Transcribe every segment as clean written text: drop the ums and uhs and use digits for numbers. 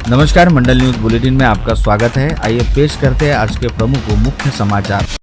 नमस्कार, मंडल news bulletin में आपका स्वागत है। आइए पेश करते हैं आज के प्रमुख व मुख्य समाचार।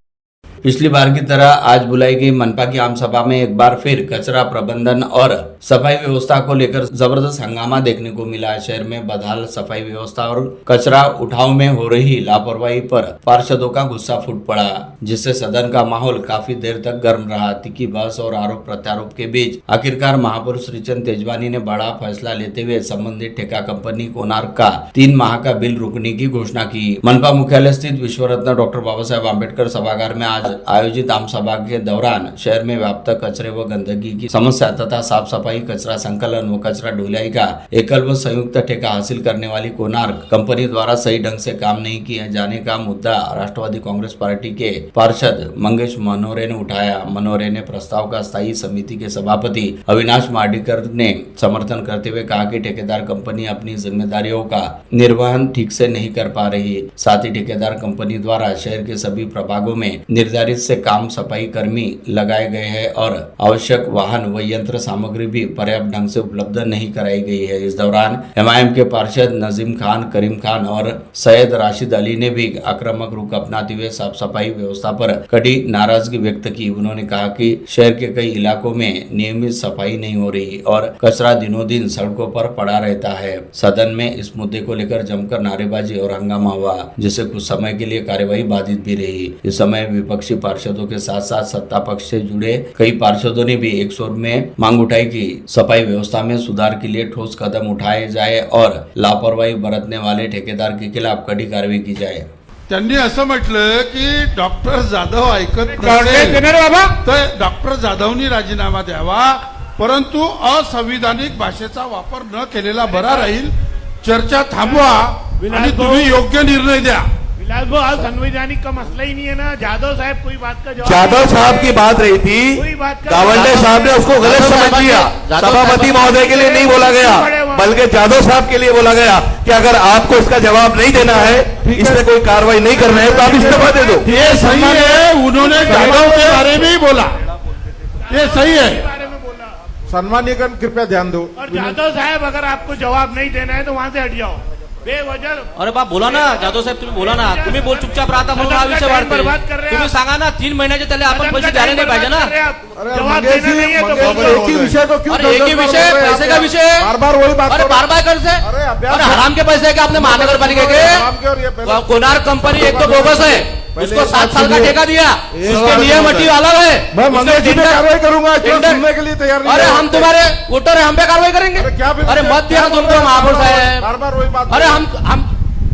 पिछली बार की तरह आज बुलाई गई मनपा की आम सभा में एक बार फिर कचरा प्रबंधन और सफाई व्यवस्था को लेकर जबरदस्त हंगामा देखने को मिला। शहर में बदहाल सफाई व्यवस्था और कचरा उठाव में हो रही लापरवाही पर पार्षदों का गुस्सा फूट पड़ा, जिससे सदन का माहौल काफी देर तक गर्म रहा। तीखी बहस और आरोप प्रत्यारोप के बीच आखिरकार महापौर श्रीचंद तेजवानी ने बड़ा फैसला लेते हुए संबंधित ठेका कंपनी कोणार्क का 3 माह का बिल रोकने की घोषणा की। मनपा मुख्यालय स्थित विश्व रत्न डॉक्टर बाबा साहेब आम्बेडकर सभागार में आज आयोजित आम सभा के दौरान शहर में व्याप्त कचरे व गंदगी की समस्या तथा साफ सफाई, कचरा संकलन व कचरा ढुलाई का एकल व संयुक्त ठेका हासिल करने वाली कोणार्क कंपनी द्वारा सही ढंग से काम नहीं किए जाने का मुद्दा राष्ट्रवादी कांग्रेस पार्टी के पार्षद मंगेश मनोरे ने उठाया। मनोरे ने प्रस्ताव का स्थायी समिति के सभापति अविनाश मार्डीकर ने समर्थन करते हुए कहा कि ठेकेदार कंपनी अपनी जिम्मेदारियों का निर्वहन ठीक से नहीं कर पा रही। साथ ही ठेकेदार कंपनी द्वारा शहर के सभी प्रभागों में निर्धारित से काम सफाई कर्मी लगाए गए हैं और आवश्यक वाहन व यंत्र सामग्री भी पर्याप्त ढंग से उपलब्ध नहीं कराई गई है। इस दौरान एमआईएम के पार्षद नजीम खान, करीम खान और सैयद राशिद अली ने भी आक्रामक रुख अपनाते हुए साफ सफाई व्यवस्था पर कड़ी नाराजगी व्यक्त की। उन्होंने कहा कि शहर के कई इलाकों में नियमित सफाई नहीं हो रही और कचरा दिनों दिन सड़कों पर पड़ा रहता है। सदन में इस मुद्दे को लेकर जमकर नारेबाजी और हंगामा हुआ, जिससे कुछ समय के लिए कार्यवाही बाधित भी रही। इस समय विपक्षी पार्षदों के साथ साथ सत्ता पक्ष से जुड़े कई पार्षदों ने भी एक स्वर में मांग उठाई कि सफाई व्यवस्था में सुधार के लिए ठोस कदम उठाए जाए और लापरवाही बरतने वाले ठेकेदार के खिलाफ कड़ी कार्रवाई की जाए। त्यांनी असं म्हटलं की डॉक्टर जाधव ऐकत नसेल तर डॉक्टर जाधवनी राजीनामा द्यावा, परंतु असंविधानिक भाषेचा वापर न केलेला बरा राहील। चर्चा थांबवा आणि तुम्ही योग्य निर्णय द्या। विलास भाई, आज संवैधानिक का मसला ही नहीं है ना। जाधव साहब कोई बात का जवाब, जाधव साहब की बात रही थी, गावंडे साहब ने उसको गलत समझ लिया। सभापति महोदय के लिए नहीं बोला गया, बल्कि जाधव साहब के लिए बोला गया कि अगर आपको इसका जवाब नहीं देना है, इसमें कोई कार्रवाई नहीं करना है, तो आप इस्तीफा दे दो। ये सही है, उन्होंने जाधव के बारे में ही बोला, ये सही है। सम्मानीय कृपया ध्यान दो। और जाधव साहब, अगर आपको जवाब नहीं देना है तो वहां से हट जाओ बेवजह। अरे बाप बोला ना, जाधव साहेब तुम्ही बोला ना, तुम्ही बोल चुपचाप राहता म्हणून हा विषय वाढतोय। तुम्ही सांगा ना, 3 महिन्याचे त्याला आपण पैसे द्यायला नाही पाहिजे ना। जवाब देना नहीं है तो एक ही विषय को क्यों? अरे एक ही विषय, पैसे का विषय, बार बार वही बात। अरे बार बार कैसे? अरे हराम के पैसे है क्या अपने महानगरपालिका के? कोणार्क कंपनी एक तो बोगस है, उसको 7 साल का ठेका दिया, उसके नियम अटी अलग है। मैं मंगेश जी पे कार्रवाई करूंगा, क्यों सुनने के लिए तैयार नहीं? अरे हम तुम्हारे वोटर है, हम पे कार्रवाई करेंगे। अरे मत दिया तुमको महापौर साहब, बार बार वही बात। अरे हम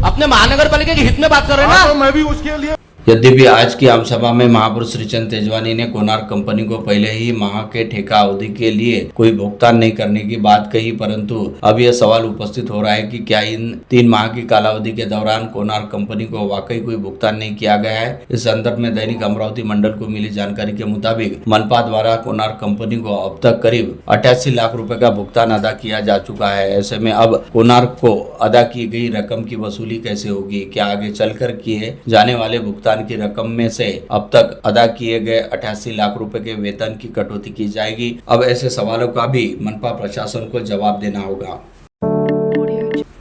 अपने महानगरपालिका के हित में बात कर रहे हैं ना। तो मैं भी उसके लिए। यद्यपि आज की आम सभा में महापौर श्रीचंद तेजवानी ने कोणार्क कंपनी को पहले ही माह के ठेका अवधि के लिए कोई भुगतान नहीं करने की बात कही, परंतु अब यह सवाल उपस्थित हो रहा है कि क्या इन 3 माह की कालावधि के दौरान कोणार्क कंपनी को वाकई कोई भुगतान नहीं किया गया है। इस संदर्भ में दैनिक अमरावती मंडल को मिली जानकारी के मुताबिक मनपा द्वारा कोणार्क कंपनी को अब तक करीब 88 लाख रुपए का भुगतान अदा किया जा चुका है। ऐसे में अब कोणार्क को अदा की गई रकम की वसूली कैसे होगी? क्या आगे चलकर किए जाने वाले भुगतान की रकम में से अब तक अदा किए गए 88 लाख रुपए के वेतन की कटौती की जाएगी? अब ऐसे सवालों का भी मनपा प्रशासन को जवाब देना होगा।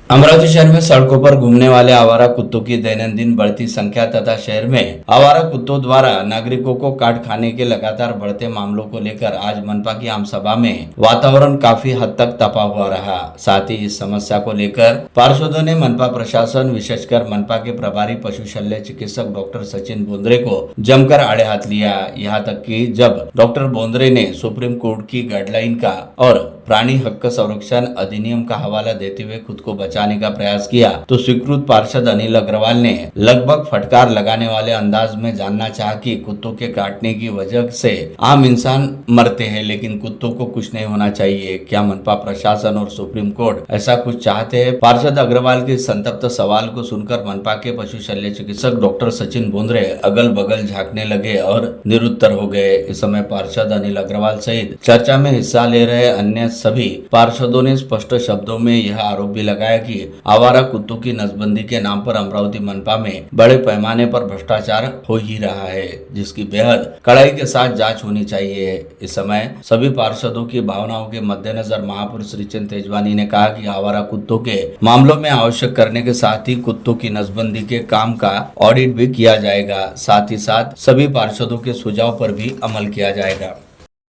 अमरावती शहर में सड़कों पर घूमने वाले आवारा कुत्तों की दैनंदिन बढ़ती संख्या तथा शहर में आवारा कुत्तों द्वारा नागरिकों को काट खाने के लगातार बढ़ते मामलों को लेकर आज मनपा की आम सभा में वातावरण काफी हद तक तपा हुआ रहा। साथ ही इस समस्या को लेकर पार्षदों ने मनपा प्रशासन, विशेषकर मनपा के प्रभारी पशु शल्य चिकित्सक डॉक्टर सचिन बोंद्रे को जमकर आड़े हाथ लिया। यहाँ तक कि जब डॉक्टर बोंद्रे ने सुप्रीम कोर्ट की गाइडलाइन का और प्राणी हक संरक्षण अधिनियम का हवाला देते हुए खुद को बचाने का प्रयास किया, तो स्वीकृत पार्षद अनिल अग्रवाल ने लगभग फटकार लगाने वाले अंदाज में जानना चाहा कि कुत्तों के काटने की वजह से आम इंसान मरते हैं, लेकिन कुत्तों को कुछ नहीं होना चाहिए। क्या मनपा प्रशासन और सुप्रीम कोर्ट ऐसा कुछ चाहते हैं? पार्षद अग्रवाल के संतप्त सवाल को सुनकर मनपा के पशु शल्य चिकित्सक डॉक्टर सचिन बोंद्रे अगल बगल झांकने लगे और निरुत्तर हो गए। इस समय पार्षद अनिल अग्रवाल सहित चर्चा में हिस्सा ले रहे अन्य सभी पार्षदों ने स्पष्ट शब्दों में यह आरोप भी लगाया कि आवारा कुत्तों की नसबंदी के नाम पर अमरावती मनपा में बड़े पैमाने पर भ्रष्टाचार हो ही रहा है, जिसकी बेहद कड़ाई के साथ जांच होनी चाहिए। इस समय सभी पार्षदों की भावनाओं के मद्देनजर महापौर श्रीचंद तेजवानी ने कहा कि आवारा कुत्तों के मामलों में आवश्यक करने के साथ ही कुत्तों की नसबंदी के काम का ऑडिट भी किया जाएगा। साथ ही साथ सभी पार्षदों के सुझाव पर भी अमल किया जाएगा।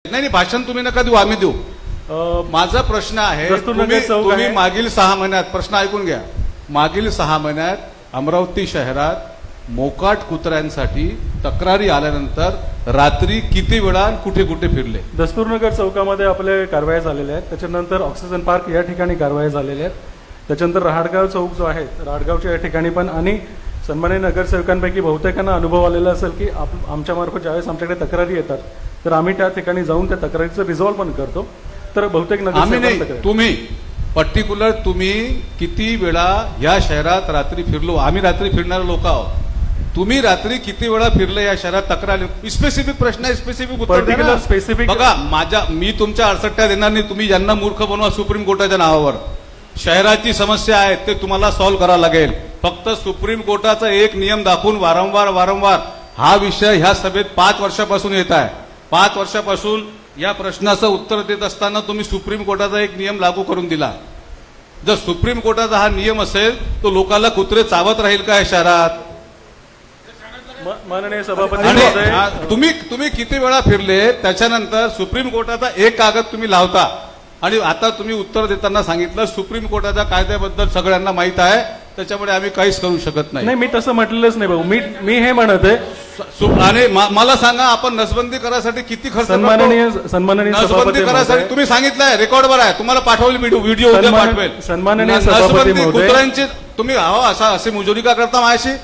नाही भाषण तुम्ही नका देऊ, आम्ही देऊ। माझा प्रश्न आहे, तुम्ही मागील 6 महिन्यात, प्रश्न ऐकून घ्या, मागील 6 महिन्यात अमरावती शहरात मोकाट कुत्र्यांसाठी तक्रारी आल्यानंतर रात्री किती वेळा कुठे कुठे फिरले? दस्तूरनगर चौकामध्ये आपले कारवाई झालेल्या आहेत, त्याच्यानंतर ऑक्सिजन पार्क या ठिकाणी कारवाई झालेल्या आहेत, त्याच्यानंतर रहाटगाव चौक जो आहे रहाटगावच्या या ठिकाणी पण, आणि सन्माननीय नगरसेवकांपैकी बहुतेकांना अनुभव आलेला असेल की आमच्या मार्फत ज्यावेळेस आमच्याकडे तक्रारी येतात तर आम्ही त्या ठिकाणी जाऊन त्या तक्रारीचं रिझॉल्व पण करतो। तर बहुतेक नगरसेवक तुम्ही पर्टिक्युलर तुम्ही किती वेळा या शहरात रात्री फिरलो? आम्ही रात्री फिरणारे लोक आहोत, तुम्ही रात्री किती वेळा फिरले या शहरात? तक्रारी स्पेसिफिक प्रश्न आहे, स्पेसिफिक उत्तर द्या। स्पेसिफिक बघा, मी तुमच्या 68 देणार नाही, तुम्ही ज्यांना मूर्ख बनवा सुप्रीम कोर्टाच्या नावावर। शहराची समस्या आहे ते तुम्हाला सॉल्व्ह करावं लागेल। फक्त सुप्रीम कोर्टाचा एक नियम दाखवून वारंवार हा विषय ह्या सभेत 5 वर्षापासून येत आहे। 5 वर्षापासून या प्रश्नाचं उत्तर देत असताना तुम्ही सुप्रीम कोर्टाचा एक नियम लागू करून दिला। जर सुप्रीम कोर्टाचा हा नियम असेल तर लोकांना कुत्रे चावत राहील का या शहरात? माननीय सभापती, तुम्ही किती वेळा फिरले, त्याच्यानंतर सुप्रीम कोर्टाचा एक कागद तुम्ही लावता आणि आता तुम्ही उत्तर देताना सांगितलं सुप्रीम कोर्टाच्या कायद्याबद्दल सगळ्यांना माहित आहे, त्याच्यामुळे आम्ही काहीच करू शकत नाही। मी तसं म्हटलेलंच नाही भाऊ, मी हे म्हणत आहे। आणि मला सांगा, आपण नसबंदी करायसाठी किती खर्च करतो? सन्माननीय नसबंदी करायसाठी तुम्ही सांगितलंय, रेकॉर्डवर आहे, तुम्हाला पाठवली व्हिडिओ उद्या पाठवेल। सन्माननीय सभापती महोदय, कुत्र्यांची तुम्ही अशी मुजोरी का करता माझ्याशी?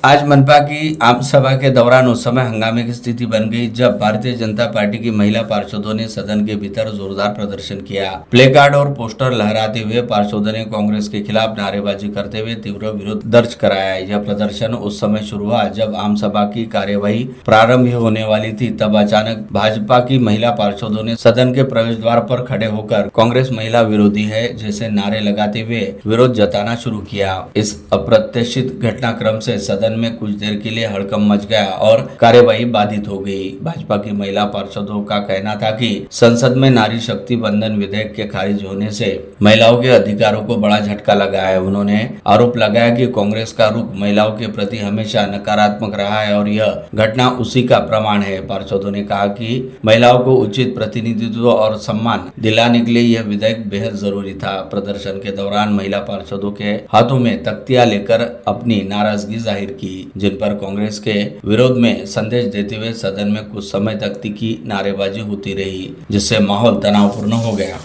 आज मनपा की आम सभा के दौरान उस समय हंगामे की स्थिति बन गई जब भारतीय जनता पार्टी की महिला पार्षदों ने सदन के भीतर जोरदार प्रदर्शन किया। प्ले कार्ड और पोस्टर लहराते हुए पार्षदों ने कांग्रेस के खिलाफ नारेबाजी करते हुए तीव्र विरोध दर्ज कराया। यह प्रदर्शन उस समय शुरू हुआ जब आम सभा की कार्यवाही प्रारंभ होने वाली थी, तब अचानक भाजपा की महिला पार्षदों ने सदन के प्रवेश द्वार पर खड़े होकर कांग्रेस महिला विरोधी है जैसे नारे लगाते हुए विरोध जताना शुरू किया। इस अप्रत्याशित घटनाक्रम से सदन में कुछ देर के लिए हड़कंप मच गया और कार्यवाही बाधित हो गई। भाजपा की महिला पार्षदों का कहना था कि संसद में नारी शक्ति बंधन विधेयक के खारिज होने से महिलाओं के अधिकारों को बड़ा झटका लगा है। उन्होंने आरोप लगाया कि कांग्रेस का रुख महिलाओं के प्रति हमेशा नकारात्मक रहा है और यह घटना उसी का प्रमाण है। पार्षदों ने कहा कि महिलाओं को उचित प्रतिनिधित्व और सम्मान दिलाने के लिए यह विधेयक बेहद जरूरी था। प्रदर्शन के दौरान महिला पार्षदों के हाथों में तख्तियां लेकर अपनी नाराजगी जाहिर की, जिन पर कांग्रेस के विरोध में संदेश देते हुए सदन में कुछ समय तक तीखी नारेबाजी होती रही, जिससे माहौल तनावपूर्ण हो गया।